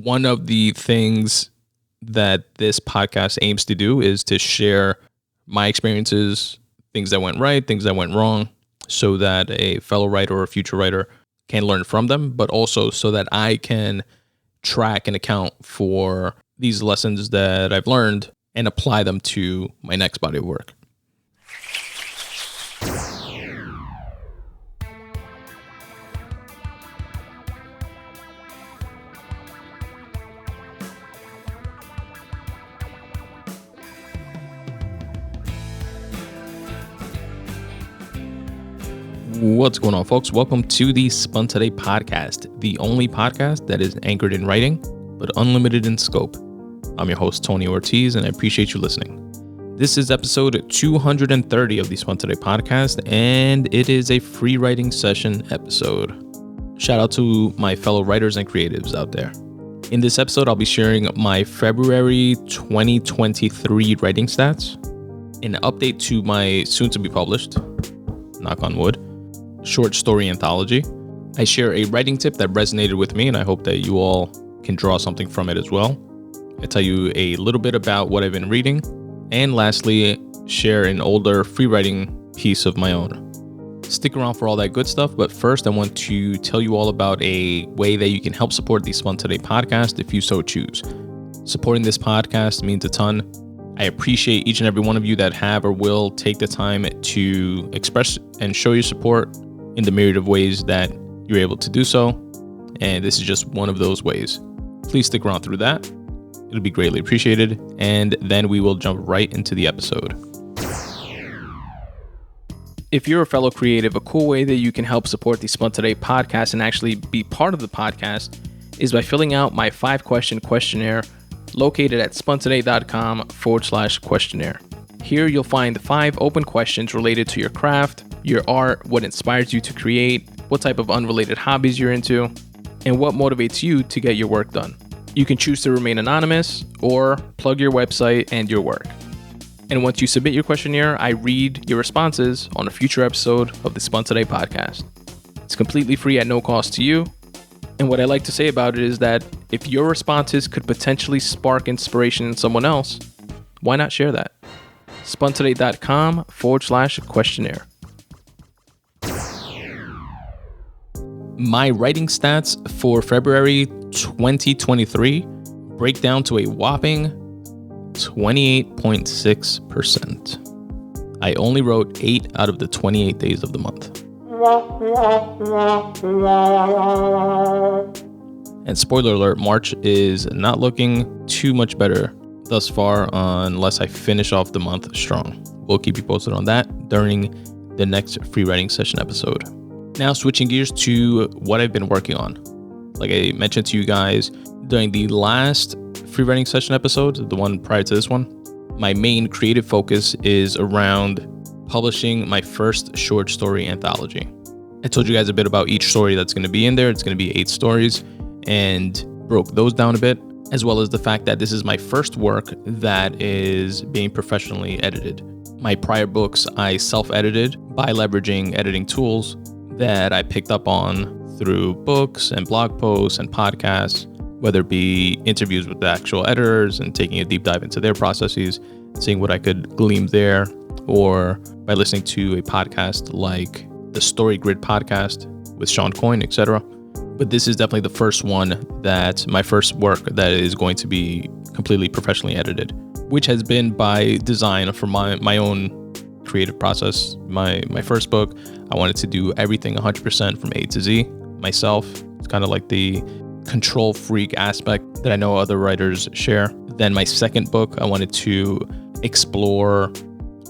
one of the things that this podcast aims to do is to share my experiences, things that went right, things that went wrong, so that a fellow writer or a future writer can learn from them, but also so that I can track and account for these lessons that I've learned and apply them to my next body of work. What's going on, folks? Welcome to the Spun Today Podcast, the only podcast that is anchored in writing, but unlimited in scope. I'm your host, Tony Ortiz, and I appreciate you listening. This is episode 230 of the Spun Today Podcast, and it is a free writing session episode. Shout out to my fellow writers and creatives out there. In this episode, I'll be sharing my February 2023 writing stats, an update to my soon-to-be published, knock on wood, short story anthology. I share a writing tip that resonated with me, and I hope that you all can draw something from it as well. I tell you a little bit about what I've been reading, and lastly, share an older free writing piece of my own. Stick around for all that good stuff, but first I want to tell you all about a way that you can help support the Spun Today Podcast if you so choose. Supporting this podcast means a ton. I appreciate each and every one of you that have or will take the time to express and show your support in the myriad of ways that you're able to do so. And this is just one of those ways. Please stick around through that. It'll be greatly appreciated. And then we will jump right into the episode. If you're a fellow creative, a cool way that you can help support the Spun Today Podcast and actually be part of the podcast is by filling out my 5-question questionnaire located at spuntoday.com/questionnaire. Here you'll find 5 open questions related to your craft, your art, what inspires you to create, what type of unrelated hobbies you're into, and what motivates you to get your work done. You can choose to remain anonymous or plug your website and your work. And once you submit your questionnaire, I read your responses on a future episode of the Spun Today Podcast. It's completely free at no cost to you. And what I like to say about it is that if your responses could potentially spark inspiration in someone else, why not share that? spuntoday.com/questionnaire. My writing stats for February 2023 break down to a whopping 28.6%. I only wrote 8 out of the 28 days of the month. And spoiler alert, March is not looking too much better thus far unless I finish off the month strong. We'll keep you posted on that during the next free writing session episode. Now switching gears to what I've been working on. Like I mentioned to you guys during the last free writing session episode, the one prior to this one, my main creative focus is around publishing my first short story anthology. I told you guys a bit about each story that's going to be in there. It's going to be 8 stories and broke those down a bit, as well as the fact that this is my first work that is being professionally edited. My prior books I self-edited by leveraging editing tools that I picked up on through books and blog posts and podcasts, whether it be interviews with the actual editors and taking a deep dive into their processes, seeing what I could glean there, or by listening to a podcast like the Story Grid podcast with Sean Coyne, etc. But this is definitely the first one that my first work that is going to be completely professionally edited, which has been by design for my own creative process. My first book, I wanted to do everything 100% from A to Z myself. It's kind of like the control freak aspect that I know other writers share. Then my second book, I wanted to explore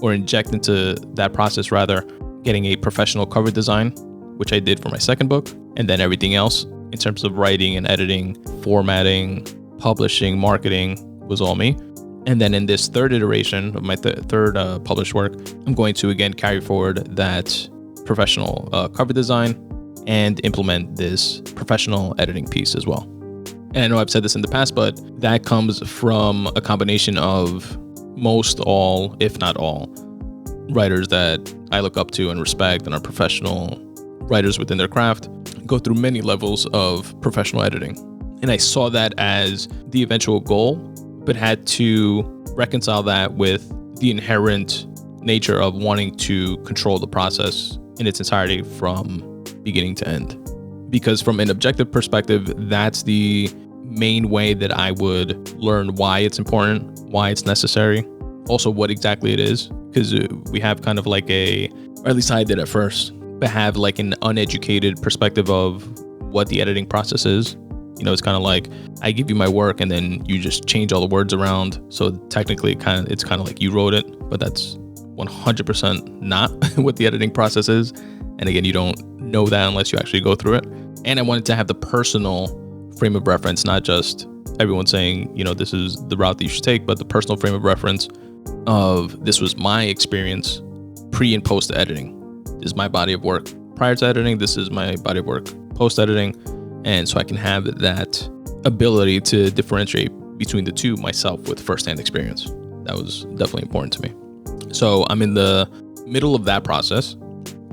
or inject into that process rather, getting a professional cover design, which I did for my second book. And then everything else in terms of writing and editing, formatting, publishing, marketing was all me. And then in this third iteration of my third published work, I'm going to again carry forward that professional cover design and implement this professional editing piece as well. And I know I've said this in the past, but that comes from a combination of most all, if not all, writers that I look up to and respect and are professional writers within their craft go through many levels of professional editing. And I saw that as the eventual goal, but had to reconcile that with the inherent nature of wanting to control the process in its entirety from beginning to end. Because from an objective perspective, that's the main way that I would learn why it's important, why it's necessary, also what exactly it is. Because we have kind of like or at least I did at first, but have like an uneducated perspective of what the editing process is. It's kind of like I give you my work and then you just change all the words around. So technically it's kind of like you wrote it, but that's 100% not what the editing process is. And again, you don't know that unless you actually go through it. And I wanted to have the personal frame of reference, not just everyone saying, this is the route that you should take, but the personal frame of reference of this was my experience pre and post editing. This is my body of work prior to editing. This is my body of work post editing. And so I can have that ability to differentiate between the two myself with firsthand experience. That was definitely important to me. So I'm in the middle of that process.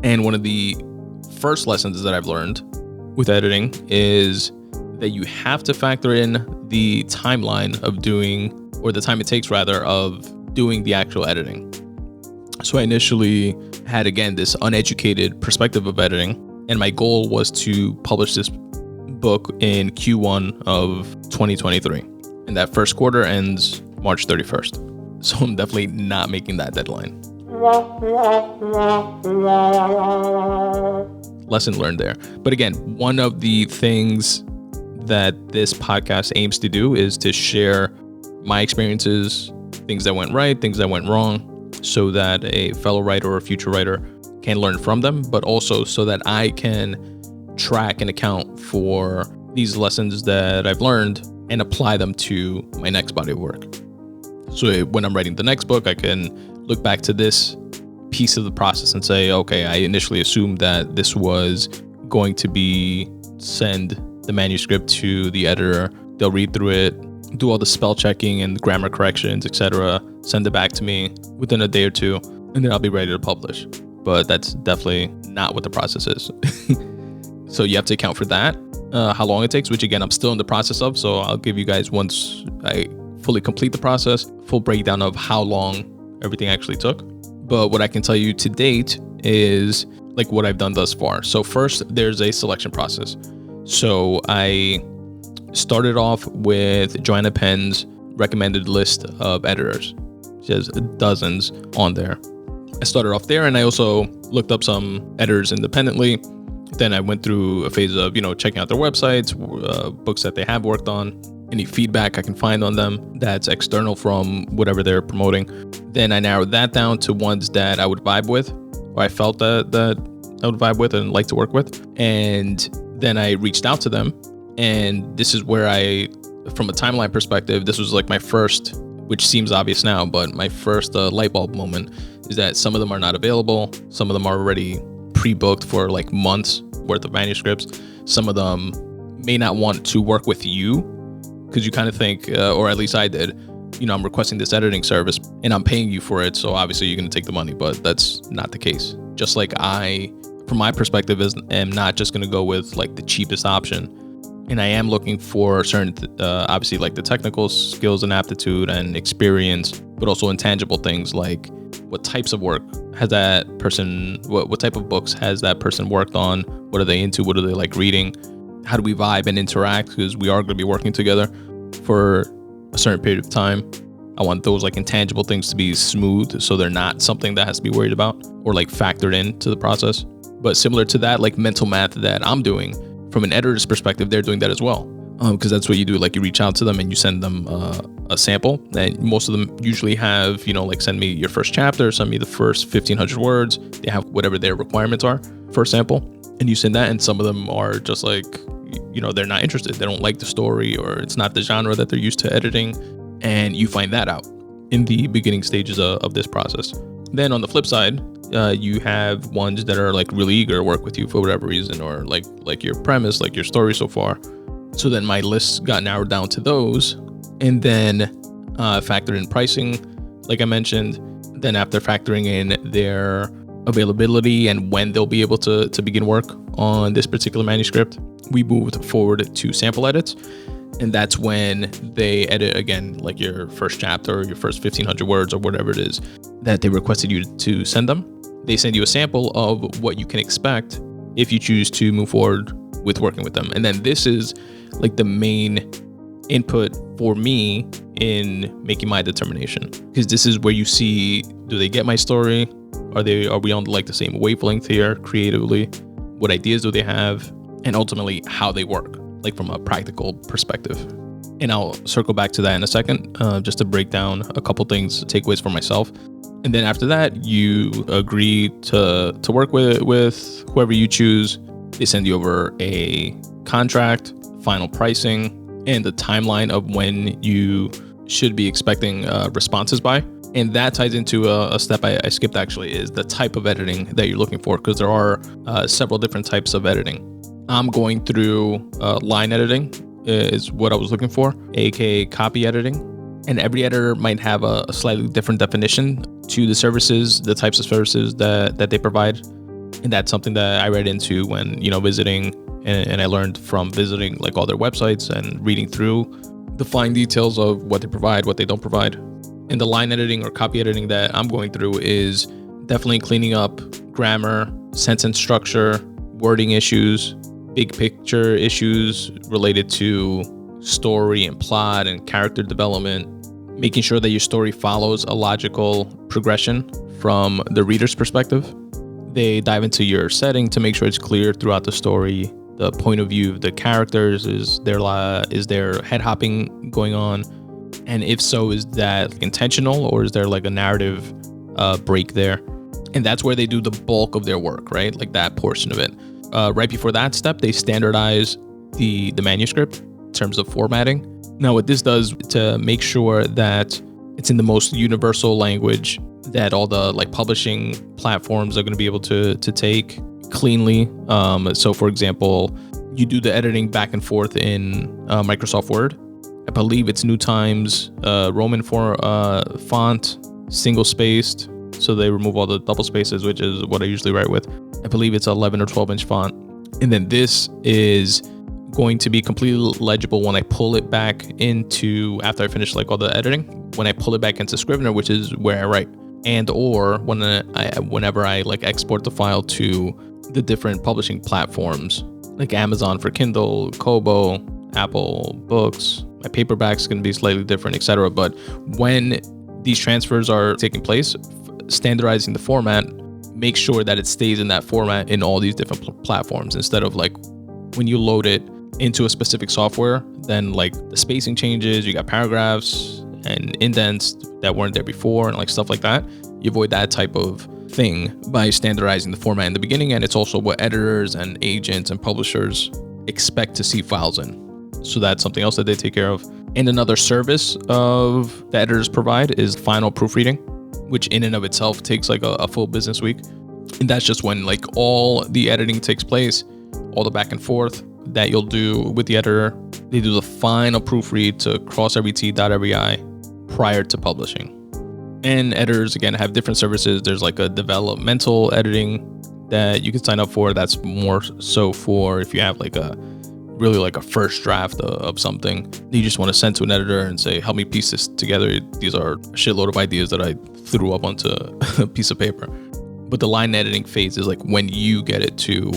And one of the first lessons that I've learned with editing is that you have to factor in the timeline of doing, or the time it takes rather, of doing the actual editing. So I initially had, again, this uneducated perspective of editing. And my goal was to publish this book in Q1 of 2023. And that first quarter ends March 31st. So I'm definitely not making that deadline. Lesson learned there. But again, one of the things that this podcast aims to do is to share my experiences, things that went right, things that went wrong, so that a fellow writer or a future writer can learn from them, but also so that I can track and account for these lessons that I've learned and apply them to my next body of work. So when I'm writing the next book, I can look back to this piece of the process and say, okay, I initially assumed that this was going to be send the manuscript to the editor. They'll read through it, do all the spell checking and grammar corrections, etc., send it back to me within a day or two, and then I'll be ready to publish. But that's definitely not what the process is. So you have to account for that, how long it takes, which again, I'm still in the process of. So I'll give you guys, once I fully complete the process, full breakdown of how long everything actually took. But what I can tell you to date is like what I've done thus far. So first, there's a selection process. So I started off with Joanna Penn's recommended list of editors. She has dozens on there. I started off there, and I also looked up some editors independently. Then I went through a phase of, checking out their websites, books that they have worked on, any feedback I can find on them that's external from whatever they're promoting. Then I narrowed that down to ones that I would vibe with, or I felt that I would vibe with and like to work with. And then I reached out to them. And this is where from a timeline perspective, this was like my first, which seems obvious now, but my first light bulb moment is that some of them are not available. Some of them are already pre-booked for like months worth of manuscripts. Some of them may not want to work with you because you kind of think, or at least I did, I'm requesting this editing service and I'm paying you for it. So obviously you're going to take the money, but that's not the case. Just like I, from my perspective, am not just going to go with like the cheapest option. And I am looking for certain, obviously like the technical skills and aptitude and experience, but also intangible things like what types of work has that person, what type of books has that person worked on? What are they into? What are they like reading? How do we vibe and interact? Because we are going to be working together for a certain period of time. I want those like intangible things to be smooth, so they're not something that has to be worried about or like factored into the process. But similar to that, like mental math that I'm doing, from an editor's perspective, they're doing that as well. Because that's what you do. Like you reach out to them and you send them a sample. And most of them usually have, like send me your first chapter, send me the first 1,500 words. They have whatever their requirements are for a sample. And you send that, and some of them are just like, they're not interested. They don't like the story, or it's not the genre that they're used to editing. And you find that out in the beginning stages of this process. Then on the flip side, you have ones that are like really eager to work with you for whatever reason, or like your premise, like your story so far. So then my list got narrowed down to those, and then factored in pricing, like I mentioned. Then after factoring in their availability and when they'll be able to begin work on this particular manuscript, we moved forward to sample edits. And that's when they edit, again, like your first chapter or your first 1,500 words or whatever it is that they requested you to send them. They send you a sample of what you can expect if you choose to move forward with working with them. And then this is like the main input for me in making my determination, because this is where you see, do they get my story? Are we on like the same wavelength here creatively? What ideas do they have? And ultimately how they work, like from a practical perspective. And I'll circle back to that in a second, just to break down a couple things, takeaways for myself. And then after that, you agree to work with whoever you choose. They send you over a contract, final pricing, and the timeline of when you should be expecting responses by. And that ties into a step I skipped, actually, is the type of editing that you're looking for, because there are several different types of editing. I'm going through line editing is what I was looking for, aka copy editing. And every editor might have a slightly different definition to the services, the types of services that they provide. And that's something that I read into when, visiting, and I learned from visiting like all their websites and reading through the fine details of what they provide, what they don't provide. And the line editing or copy editing that I'm going through is definitely cleaning up grammar, sentence structure, wording issues, big picture issues related to story and plot and character development, making sure that your story follows a logical progression from the reader's perspective. They dive into your setting to make sure it's clear throughout the story. The point of view of the characters, is there head hopping going on? And if so, is that intentional, or is there like a narrative break there? And that's where they do the bulk of their work, right? Like that portion of it. Right before that step, they standardize the manuscript in terms of formatting. Now, what this does to make sure that it's in the most universal language that all the like publishing platforms are going to be able to take cleanly. So, for example, you do the editing back and forth in Microsoft Word. I believe it's New Times Roman font, single spaced. So they remove all the double spaces, which is what I usually write with. I believe it's 11 or 12 inch font. And then this is going to be completely legible when I pull it back into, after I finish like all the editing, when I pull it back into Scrivener, which is where I write, and or whenever I like export the file to the different publishing platforms, like Amazon for Kindle, Kobo, Apple Books. My paperback's going to be slightly different, etc. But when these transfers are taking place, standardizing the format, make sure that it stays in that format in all these different platforms, instead of like when you load it into a specific software, then like the spacing changes, you got paragraphs and indents that weren't there before and like stuff like that. You avoid that type of thing by standardizing the format in the beginning. And it's also what editors and agents and publishers expect to see files in. So that's something else that they take care of. And another service of the editors provide is final proofreading, which in and of itself takes like a full business week. And that's just when like all the editing takes place, all the back and forth that you'll do with the editor. They do the final proofread to cross every T, dot every I prior to publishing. And editors, again, have different services. There's like a developmental editing that you can sign up for. That's more so for if you have like a first draft of something you just want to send to an editor and say, help me piece this together. These are a shitload of ideas that I threw up onto a piece of paper. But the line editing phase is like when you get it to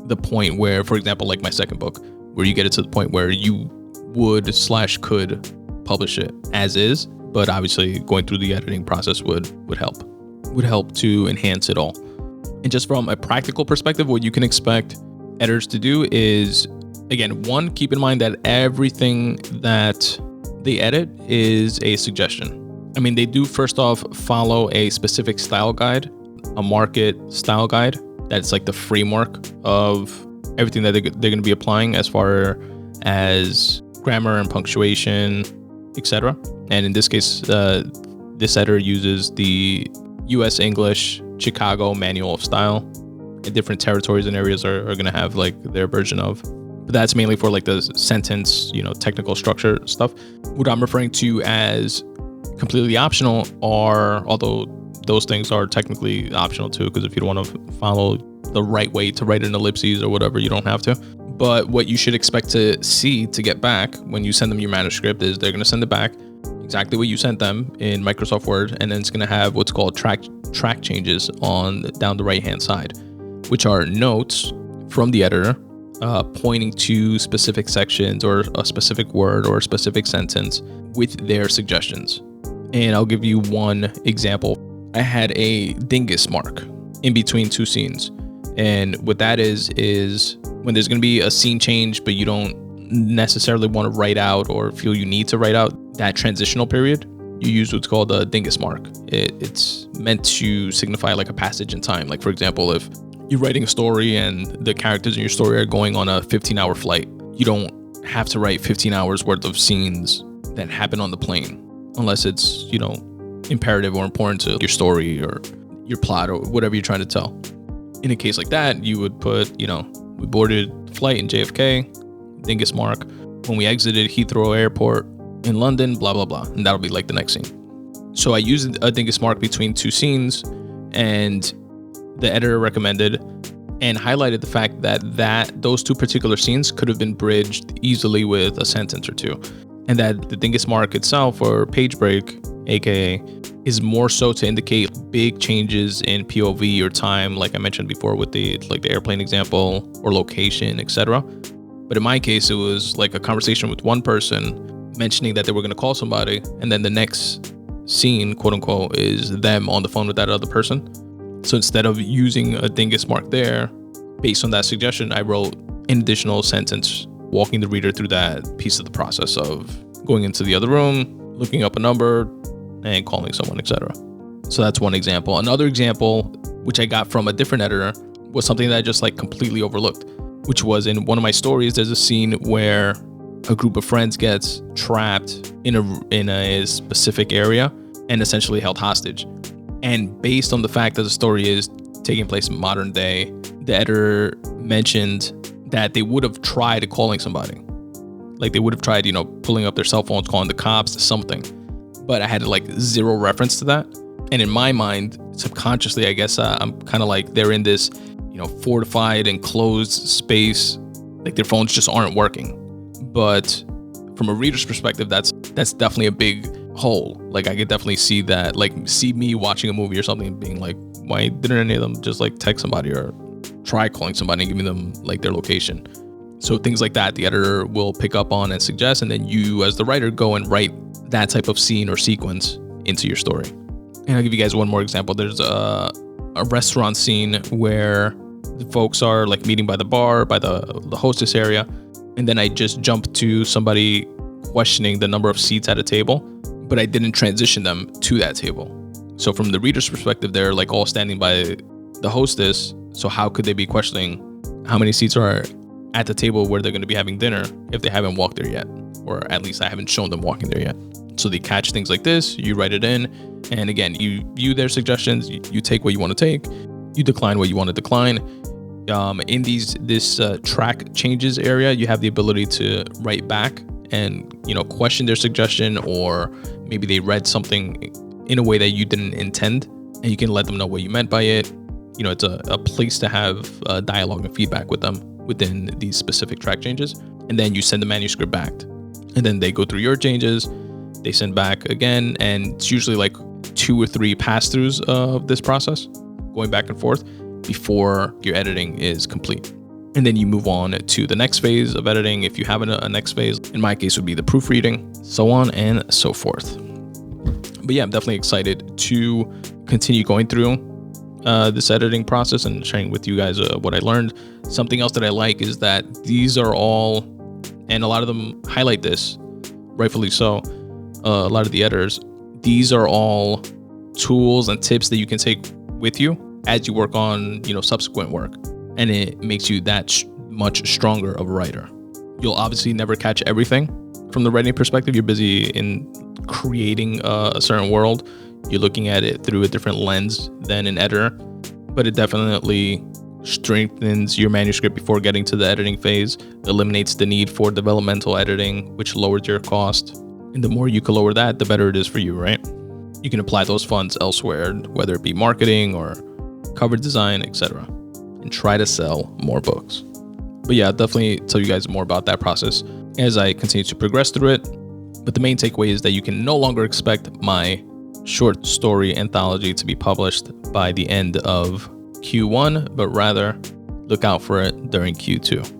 the point where, for example, like my second book, where you get it to the point where you would/could publish it as is, but obviously going through the editing process would help to enhance it all. And just from a practical perspective, what you can expect editors to do is, again, one, keep in mind that everything that they edit is a suggestion. I mean, they do first off follow a specific style guide, a market style guide. That's like the framework of everything that they're going to be applying as far as grammar and punctuation, etc. And in this case, this editor uses the US English Chicago Manual of Style. And different territories and areas are going to have like their version of. But that's mainly for like the sentence, technical structure stuff. What I'm referring to as completely optional are, although those things are technically optional too, because if you don't want to follow the right way to write an ellipses or whatever, you don't have to. But what you should expect to see to get back when you send them your manuscript is they're going to send it back exactly what you sent them in Microsoft Word, and then it's going to have what's called track changes on down the right hand side, which are notes from the editor pointing to specific sections or a specific word or a specific sentence with their suggestions. And I'll give you one example. I had a dingus mark in between two scenes, and what that is when there's going to be a scene change but you don't necessarily want to write out or feel you need to write out that transitional period, you use what's called a dingus mark. It's meant to signify like a passage in time. Like, for example, if you're writing a story and the characters in your story are going on a 15-hour flight, you don't have to write 15 hours worth of scenes that happen on the plane unless it's, imperative or important to your story or your plot or whatever you're trying to tell. In a case like that, you would put, we boarded the flight in JFK, dingus mark. When we exited Heathrow Airport in London, blah, blah, blah. And that'll be like the next scene. So I used a dingus mark between two scenes, and the editor recommended and highlighted the fact that those two particular scenes could have been bridged easily with a sentence or two. And that the dingus mark itself, or page break, aka, is more so to indicate big changes in POV or time, like I mentioned before with the airplane example, or location, etc. But in my case, it was like a conversation with one person mentioning that they were going to call somebody, and then the next scene, quote unquote, is them on the phone with that other person. So instead of using a dingus mark there, based on that suggestion, I wrote an additional sentence walking the reader through that piece of the process of going into the other room, looking up a number, and calling someone, etc. So that's one example. Another example, which I got from a different editor, was something that I just completely overlooked, which was in one of my stories. There's a scene where a group of friends gets trapped in a specific area and essentially held hostage. And based on the fact that the story is taking place in modern day, the editor mentioned that they would have tried calling somebody. Like they would have tried, pulling up their cell phones, calling the cops, something. But I had zero reference to that. And in my mind, subconsciously, I guess I'm kind of they're in this, fortified and closed space. Like their phones just aren't working. But from a reader's perspective, that's definitely a big hole. I could definitely see that, see me watching a movie or something and being like, why didn't any of them just text somebody or try calling somebody and giving them their location? So things like that, the editor will pick up on and suggest, and then you as the writer go and write that type of scene or sequence into your story. And I'll give you guys one more example. There's a restaurant scene where the folks are meeting by the bar, by the hostess area, and then I just jump to somebody questioning the number of seats at a table, but I didn't transition them to that table. So from the reader's perspective, they're all standing by the hostess. So how could they be questioning how many seats are at the table where they're going to be having dinner if they haven't walked there yet? Or at least I haven't shown them walking there yet. So they catch things like this, you write it in, and again, you view their suggestions, you take what you want to take, you decline what you want to decline. In this track changes area, you have the ability to write back and question their suggestion, or maybe they read something in a way that you didn't intend, and you can let them know what you meant by it. It's a place to have dialogue and feedback with them within these specific track changes. And then you send the manuscript back, and then they go through your changes, they send back again, and it's usually 2 or 3 pass-throughs of this process, going back and forth before your editing is complete. And then you move on to the next phase of editing. If you have a next phase, in my case would be the proofreading, so on and so forth. But yeah, I'm definitely excited to continue going through this editing process and sharing with you guys what I learned. Something else that I like is that these are all, and a lot of them highlight this, rightfully so, a lot of the editors, these are all tools and tips that you can take with you as you work on, subsequent work. And it makes you that much stronger of a writer. You'll obviously never catch everything from the writing perspective. You're busy in creating a certain world. You're looking at it through a different lens than an editor, but it definitely strengthens your manuscript before getting to the editing phase, eliminates the need for developmental editing, which lowers your cost. And the more you can lower that, the better it is for you, right? You can apply those funds elsewhere, whether it be marketing or cover design, etc., and try to sell more books. But yeah, I'll definitely tell you guys more about that process as I continue to progress through it. But the main takeaway is that you can no longer expect my short story anthology to be published by the end of Q1, but rather look out for it during Q2.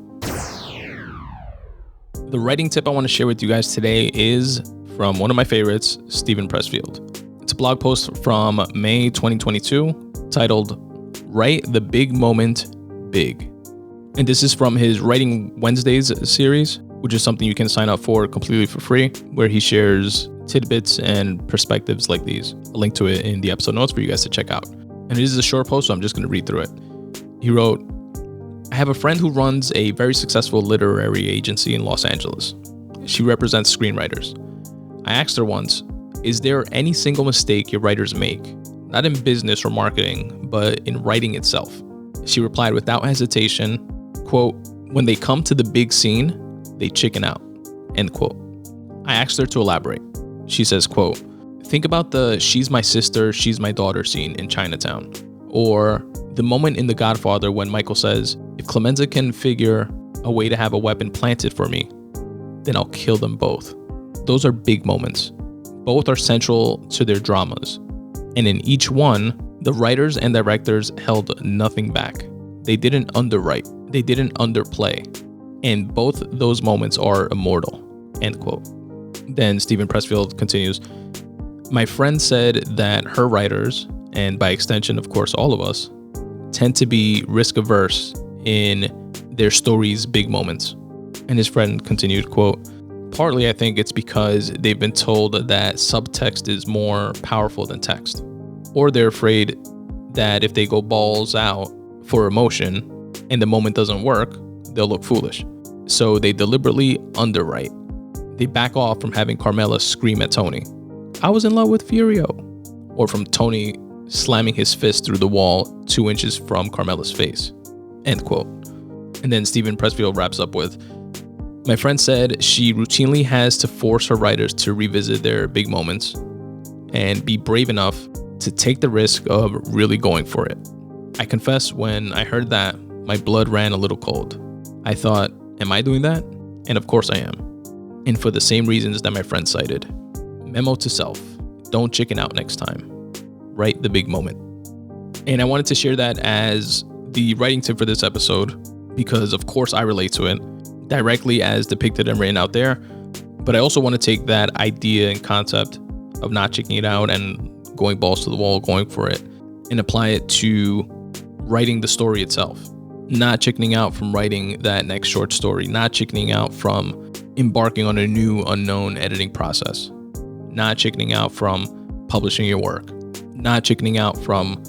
The writing tip I want to share with you guys today is from one of my favorites, Steven Pressfield. It's a blog post from May 2022 titled, Write the Big Moment Big. And this is from his Writing Wednesdays series, which is something you can sign up for completely for free, where he shares tidbits and perspectives like these. I'll link to it in the episode notes for you guys to check out. And it is a short post, so I'm just going to read through it. He wrote, I have a friend who runs a very successful literary agency in Los Angeles. She represents screenwriters. I asked her once, is there any single mistake your writers make? Not in business or marketing, but in writing itself. She replied without hesitation, quote, when they come to the big scene, they chicken out, end quote. I asked her to elaborate. She says, quote, think about the she's my sister, she's my daughter scene in Chinatown. Or the moment in The Godfather when Michael says, if Clemenza can figure a way to have a weapon planted for me, then I'll kill them both. Those are big moments. Both are central to their dramas. And in each one, the writers and directors held nothing back. They didn't underwrite. They didn't underplay. And both those moments are immortal, end quote. Then Steven Pressfield continues, my friend said that her writers, and by extension, of course, all of us, tend to be risk averse in their stories' big moments. And his friend continued, quote, partly I think it's because they've been told that subtext is more powerful than text. Or they're afraid that if they go balls out for emotion and the moment doesn't work, they'll look foolish. So they deliberately underwrite. They back off from having Carmela scream at Tony, I was in love with Furio. Or from Tony slamming his fist through the wall 2 inches from Carmela's face, end quote. And then Steven Pressfield wraps up with, my friend said she routinely has to force her writers to revisit their big moments and be brave enough to take the risk of really going for it. I confess, when I heard that, my blood ran a little cold. I thought, am I doing that? And of course I am. And for the same reasons that my friend cited. Memo to self, don't chicken out next time. Write the big moment. And I wanted to share that as the writing tip for this episode because of course I relate to it directly as depicted and written out there. But I also want to take that idea and concept of not checking it out and going balls to the wall, going for it, and apply it to writing the story itself. Not chickening out from writing that next short story, not chickening out from embarking on a new unknown editing process, not chickening out from publishing your work, not chickening out from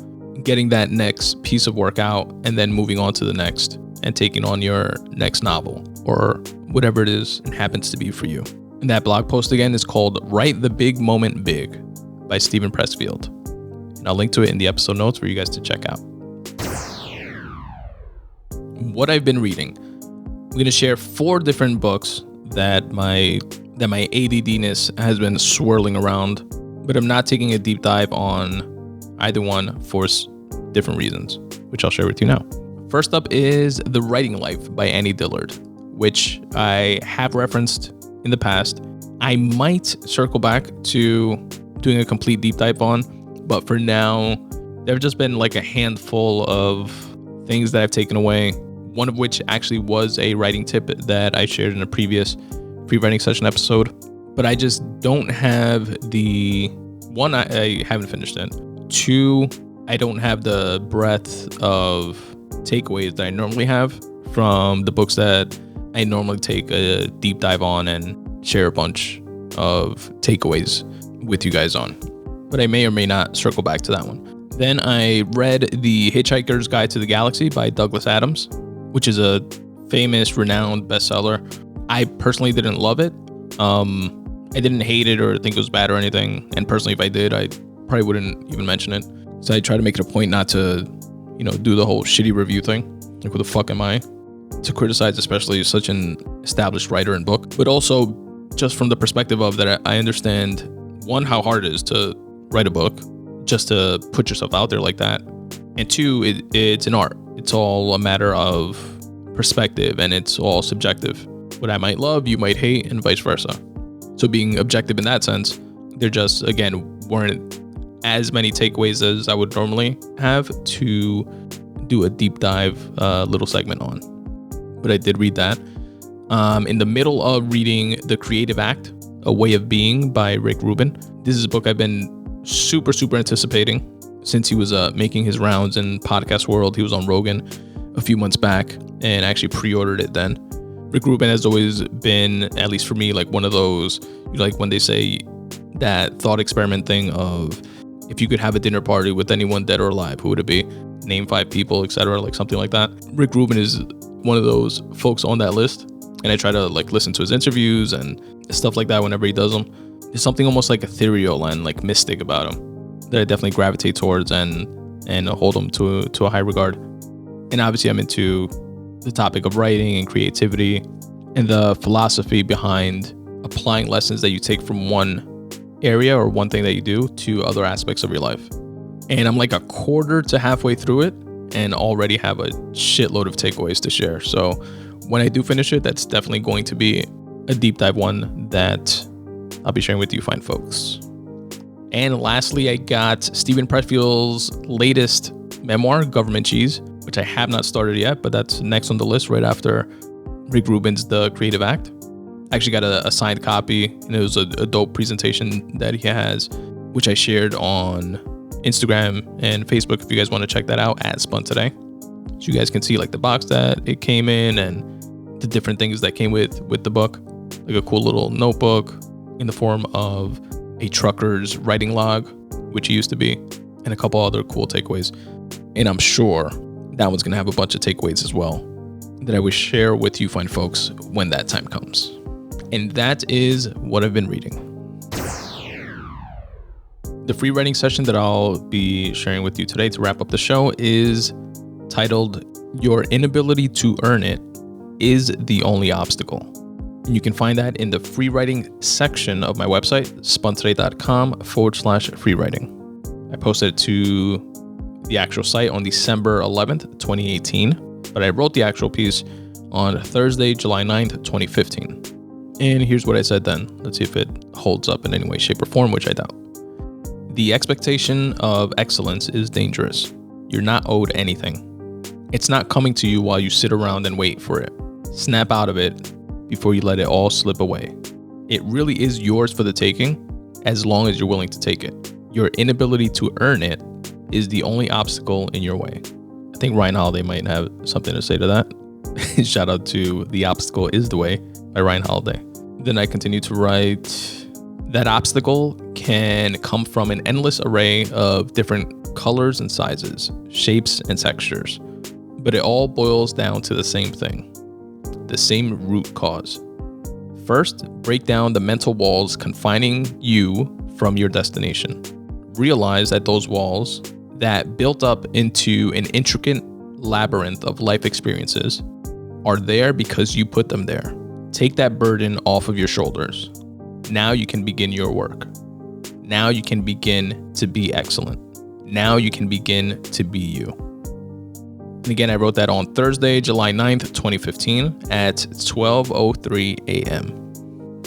getting that next piece of work out and then moving on to the next and taking on your next novel or whatever it is and happens to be for you. And that blog post again is called Write the Big Moment Big by Steven Pressfield. And I'll link to it in the episode notes for you guys to check out. What I've been reading. I'm going to share 4 different books that my ADDness has been swirling around, but I'm not taking a deep dive on either one for different reasons, which I'll share with you now. First up is The Writing Life by Annie Dillard, which I have referenced in the past. I might circle back to doing a complete deep dive on, but for now, there have just been like a handful of things that I've taken away, one of which actually was a writing tip that I shared in a previous pre-writing session episode, but I just don't have the, one, I haven't finished it, 2, I don't have the breadth of takeaways that I normally have from the books that I normally take a deep dive on and share a bunch of takeaways with you guys on. But I may or may not circle back to that one. Then I read The Hitchhiker's Guide to the Galaxy by Douglas Adams, which is a famous, renowned bestseller. I personally didn't love it. I didn't hate it or think it was bad or anything. And personally, if I did, I probably wouldn't even mention it. So I try to make it a point not to, do the whole shitty review thing. Like, who the fuck am I to criticize, especially such an established writer and book? But also, just from the perspective of that, I understand, one, how hard it is to write a book, just to put yourself out there like that. And 2, it's an art. It's all a matter of perspective, and it's all subjective. What I might love, you might hate, and vice versa. So being objective in that sense, there just, again, weren't as many takeaways as I would normally have to do a deep dive little segment on. But I did read that. In the middle of reading The Creative Act, A Way of Being by Rick Rubin. This is a book I've been super anticipating since he was making his rounds in podcast world. He was on Rogan a few months back, and I actually pre-ordered it then. Rick Rubin has always been, at least for me, like one of those, like when they say that thought experiment thing of, if you could have a dinner party with anyone dead or alive, who would it be? Name 5 people, etc., like something like that. Rick Rubin is one of those folks on that list, and I try to like listen to his interviews and stuff like that whenever he does them. There's something almost like ethereal and like mystic about him that I definitely gravitate towards and hold him to a high regard. And obviously I'm into the topic of writing and creativity and the philosophy behind applying lessons that you take from one area or one thing that you do to other aspects of your life. And I'm like a quarter to halfway through it and already have a shitload of takeaways to share. So when I do finish it, that's definitely going to be a deep dive one that I'll be sharing with you fine folks. And lastly, I got Steven Pressfield's latest memoir, Government Cheese, which I have not started yet, but that's next on the list right after Rick Rubin's The Creative Act. I actually got a signed copy, and it was a dope presentation that he has, which I shared on Instagram and Facebook if you guys want to check that out at Spun Today. So you guys can see like the box that it came in and the different things that came with the book, like a cool little notebook in the form of a trucker's writing log, which he used to be, and a couple other cool takeaways. And I'm sure that one's going to have a bunch of takeaways as well that I will share with you fine folks when that time comes. And that is what I've been reading. The free writing session that I'll be sharing with you today to wrap up the show is titled, Your Inability to Earn It is the Only Obstacle. And you can find that in the free writing section of my website, spuntoday.com/free writing. I posted it to the actual site on December 11th, 2018, but I wrote the actual piece on Thursday, July 9th, 2015. And here's what I said then. Let's see if it holds up in any way, shape, or form, which I doubt. The expectation of excellence is dangerous. You're not owed anything. It's not coming to you while you sit around and wait for it. Snap out of it before you let it all slip away. It really is yours for the taking, as long as you're willing to take it. Your inability to earn it is the only obstacle in your way. I think Ryan Holiday might have something to say to that. Shout out to The Obstacle is the Way by Ryan Holiday. Then I continue to write, that obstacle can come from an endless array of different colors and sizes, shapes and textures, but it all boils down to the same thing, the same root cause. First, break down the mental walls confining you from your destination. Realize that those walls that built up into an intricate labyrinth of life experiences are there because you put them there. Take that burden off of your shoulders. Now you can begin your work. Now you can begin to be excellent. Now you can begin to be you. And again, I wrote that on Thursday, July 9th, 2015 at 12:03 a.m.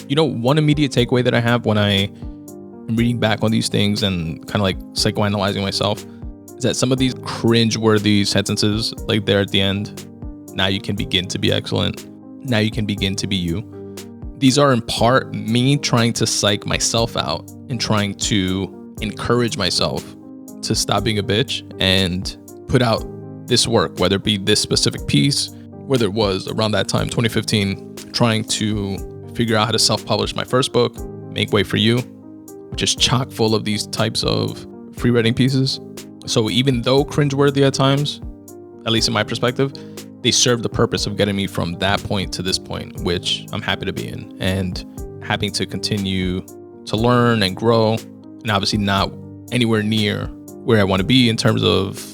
You know, one immediate takeaway that I have when I am reading back on these things and kind of like psychoanalyzing myself is that some of these cringe-worthy sentences, like there at the end, now you can begin to be excellent. Now you can begin to be you. These are in part me trying to psych myself out and trying to encourage myself to stop being a bitch and put out this work, whether it be this specific piece, whether it was around that time, 2015, trying to figure out how to self-publish my first book, Make Way for You, which is chock full of these types of free writing pieces. So even though cringeworthy at times, at least in my perspective, they serve the purpose of getting me from that point to this point, which I'm happy to be in and happy to continue to learn and grow, and obviously not anywhere near where I want to be in terms of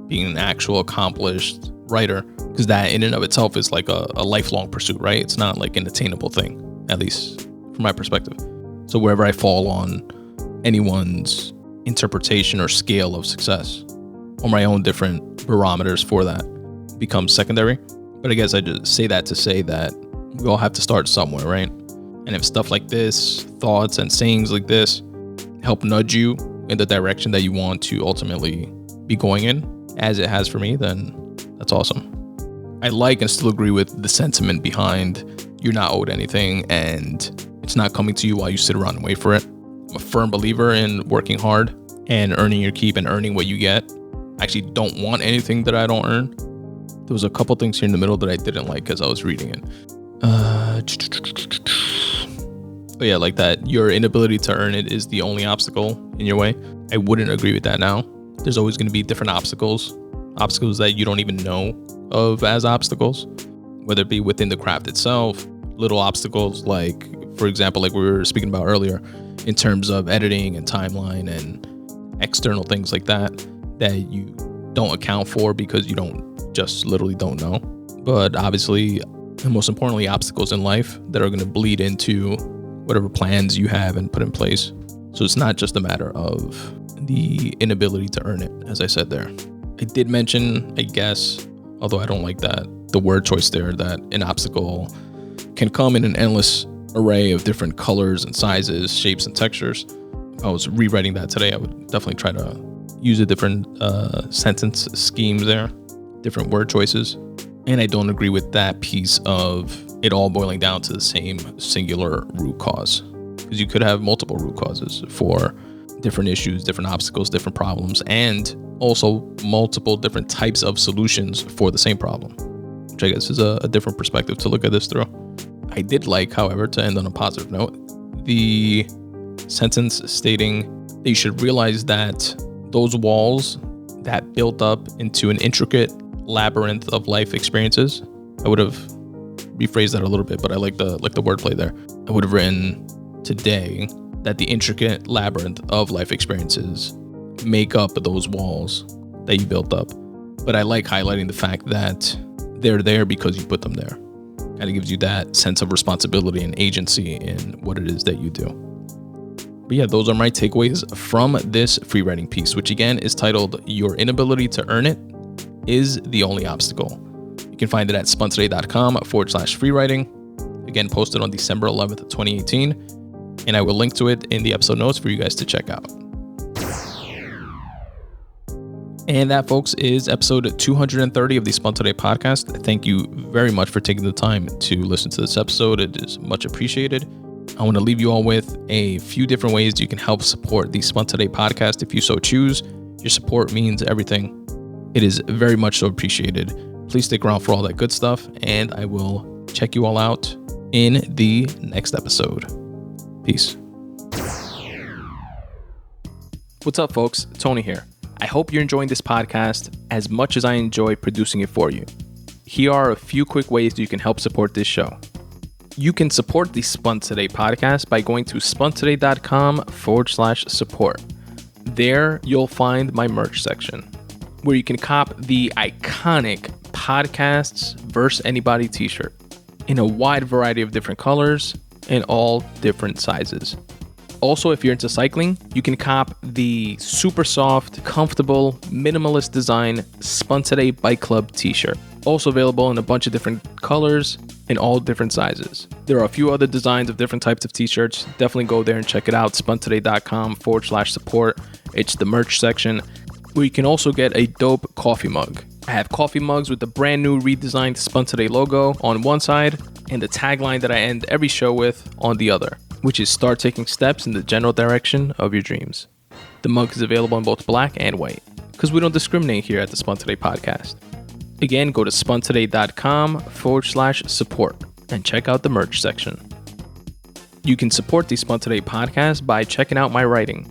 being an actual accomplished writer, because that in and of itself is like a lifelong pursuit, right? It's not like an attainable thing, at least from my perspective. So wherever I fall on anyone's interpretation or scale of success, or my own different barometers for that, becomes secondary. But I guess I just say that to say that we all have to start somewhere, right? And if stuff like this, thoughts and sayings like this help nudge you in the direction that you want to ultimately be going in, as it has for me, then that's awesome. I like and still agree with the sentiment behind you're not owed anything and it's not coming to you while you sit around and wait for it. I'm a firm believer in working hard and earning your keep and earning what you get. I actually don't want anything that I don't earn. There was a couple things here in the middle that I didn't like as I was reading it. But yeah, like that your inability to earn it is the only obstacle in your way. I wouldn't agree with that now. There's always going to be different obstacles that you don't even know of as obstacles, whether it be within the craft itself, little obstacles like, for example, like we were speaking about earlier, in terms of editing and timeline and external things like that you don't account for because you literally don't know. But obviously, and most importantly, obstacles in life that are going to bleed into whatever plans you have and put in place. So it's not just a matter of the inability to earn it, as I said there. I did mention, I guess, although I don't like the word choice there, that an obstacle can come in an endless array of different colors and sizes, shapes and textures. If I was rewriting that today, I would definitely try to use a different sentence schemes there, different word choices. And I don't agree with that piece of it all boiling down to the same singular root cause, because you could have multiple root causes for different issues, different obstacles, different problems, and also multiple different types of solutions for the same problem, which I guess is a different perspective to look at this through. I did like, however, to end on a positive note, the sentence stating that you should realize that those walls that built up into an intricate labyrinth of life experiences. I would have rephrased that a little bit, but I like the wordplay there. I would have written today that the intricate labyrinth of life experiences make up those walls that you built up. But I like highlighting the fact that they're there because you put them there. Kind of gives you that sense of responsibility and agency in what it is that you do. But yeah, those are my takeaways from this free writing piece, which again is titled Your Inability to Earn It is the Only Obstacle. You can find it at spuntoday.com/free writing. Again, posted on December 11th, 2018. And I will link to it in the episode notes for you guys to check out. And that, folks, is episode 230 of the Spun Today Podcast. Thank you very much for taking the time to listen to this episode. It is much appreciated. I want to leave you all with a few different ways you can help support the Spun Today Podcast if you so choose. Your support means everything. It is very much so appreciated. Please stick around for all that good stuff, and I will check you all out in the next episode. Peace. What's up, folks? Tony here. I hope you're enjoying this podcast as much as I enjoy producing it for you. Here are a few quick ways you can help support this show. You can support the Spun Today podcast by going to spuntoday.com/support. There, you'll find my merch section, where you can cop the iconic Podcasts vs. Anybody t-shirt in a wide variety of different colors and all different sizes. Also, if you're into cycling, you can cop the super soft, comfortable, minimalist design Spun Today Bike Club t-shirt. Also available in a bunch of different colors in all different sizes. There are a few other designs of different types of t-shirts. Definitely go there and check it out. spuntoday.com/support. It's the merch section, where you can also get a dope coffee mug. I have coffee mugs with the brand new redesigned Spun Today logo on one side and the tagline that I end every show with on the other, which is start taking steps in the general direction of your dreams. The mug is available in both black and white, because we don't discriminate here at the Spun Today Podcast. Again, go to spuntoday.com/support and check out the merch section. You can support the Spun Today Podcast by checking out my writing.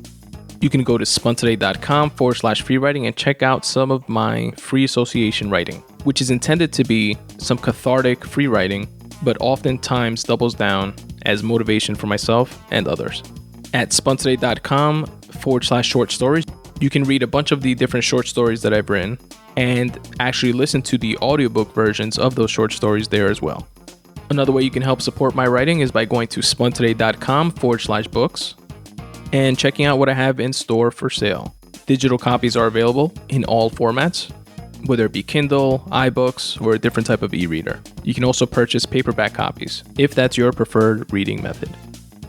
You can go to spuntoday.com/free writing and check out some of my free association writing, which is intended to be some cathartic free writing, but oftentimes doubles down as motivation for myself and others. At spuntoday.com/short stories, you can read a bunch of the different short stories that I've written and actually listen to the audiobook versions of those short stories there as well. Another way you can help support my writing is by going to spuntoday.com/books and checking out what I have in store for sale. Digital copies are available in all formats. whether it be Kindle, iBooks, or a different type of e-reader. You can also purchase paperback copies, if that's your preferred reading method.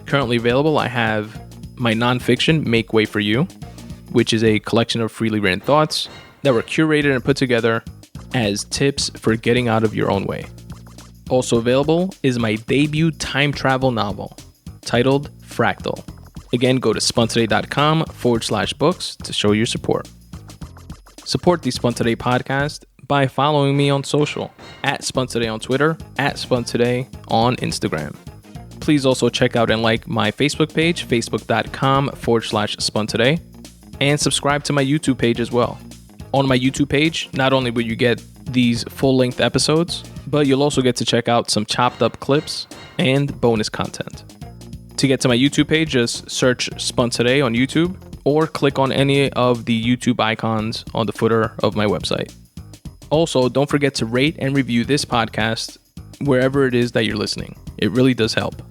Currently available, I have my nonfiction, Make Way for You, which is a collection of freely written thoughts that were curated and put together as tips for getting out of your own way. Also available is my debut time travel novel, titled FRACTAL. Again, go to spuntoday.com/books to show your support. Support the Spun Today podcast by following me on social, at Spun Today on Twitter, at Spun Today on Instagram. Please also check out and like my Facebook page, facebook.com/Spun Today, and subscribe to my YouTube page as well. On my YouTube page, not only will you get these full-length episodes, but you'll also get to check out some chopped up clips and bonus content. To get to my YouTube page, just search Spun Today on YouTube or click on any of the YouTube icons on the footer of my website. Also, don't forget to rate and review this podcast wherever it is that you're listening. It really does help.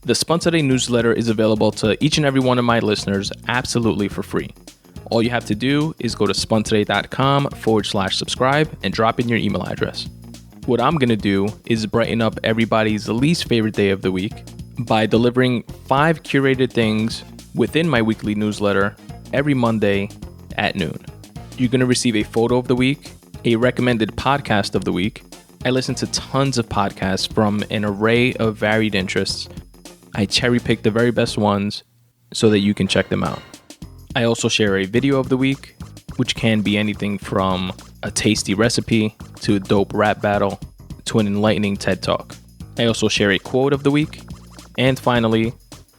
The Spun Today newsletter is available to each and every one of my listeners absolutely for free. All you have to do is go to spuntoday.com/subscribe and drop in your email address. What I'm going to do is brighten up everybody's least favorite day of the week by delivering 5 curated things within my weekly newsletter every Monday at noon. You're going to receive a photo of the week, a recommended podcast of the week. I listen to tons of podcasts from an array of varied interests. I cherry pick the very best ones so that you can check them out. I also share a video of the week, which can be anything from a tasty recipe to a dope rap battle to an enlightening TED Talk. I also share a quote of the week. And finally,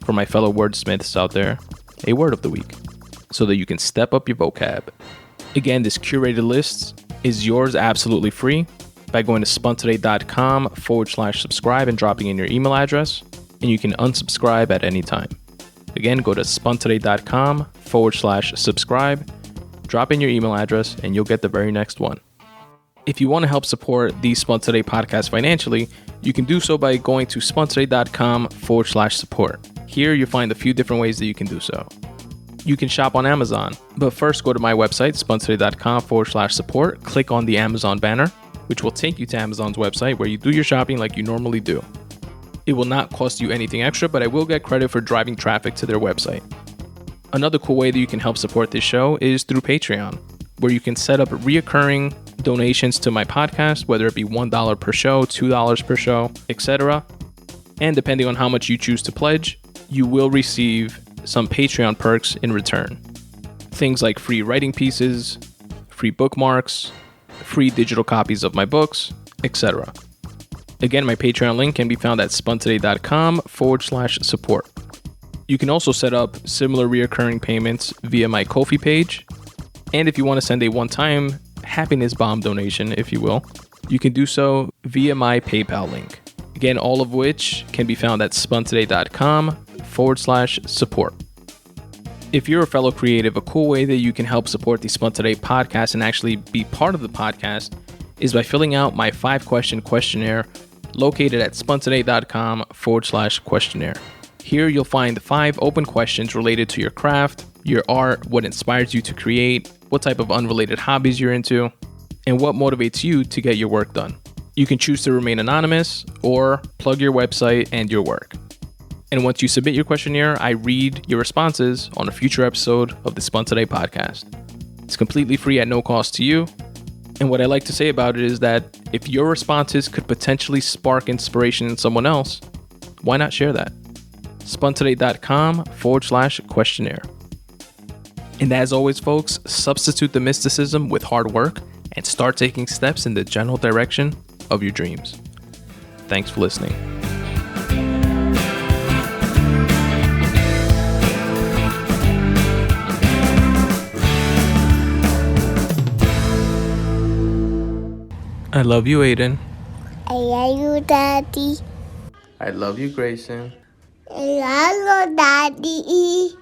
for my fellow wordsmiths out there, a word of the week so that you can step up your vocab. Again, this curated list is yours absolutely free by going to spuntoday.com/subscribe and dropping in your email address, and you can unsubscribe at any time. Again, go to spuntoday.com/subscribe, drop in your email address, and you'll get the very next one. If you want to help support the Spun Today podcast financially, you can do so by going to spuntoday.com/support. Here you'll find a few different ways that you can do so. You can shop on Amazon, but first go to my website, spuntoday.com/support, click on the Amazon banner, which will take you to Amazon's website where you do your shopping like you normally do. It will not cost you anything extra, but I will get credit for driving traffic to their website. Another cool way that you can help support this show is through Patreon, where you can set up reoccurring donations to my podcast, whether it be $1 per show, $2 per show, etc. And depending on how much you choose to pledge, you will receive some Patreon perks in return. Things like free writing pieces, free bookmarks, free digital copies of my books, etc. Again, my Patreon link can be found at spuntoday.com/support. You can also set up similar reoccurring payments via my Ko-fi page. And if you want to send a one-time happiness bomb donation, if you will, you can do so via my PayPal link. Again, all of which can be found at spuntoday.com/support. If you're a fellow creative, a cool way that you can help support the Spun Today podcast and actually be part of the podcast is by filling out my 5-question questionnaire located at spuntoday.com/questionnaire. Here you'll find 5 open questions related to your craft, your art, what inspires you to create, what type of unrelated hobbies you're into, and what motivates you to get your work done. You can choose to remain anonymous or plug your website and your work. And once you submit your questionnaire, I read your responses on a future episode of the Spun Today podcast. It's completely free at no cost to you. And what I like to say about it is that if your responses could potentially spark inspiration in someone else, why not share that? spuntoday.com/questionnaire. And as always, folks, substitute the mysticism with hard work and start taking steps in the general direction of your dreams. Thanks for listening. I love you, Aiden. I love you, Daddy. I love you, Grayson. I love you, Daddy.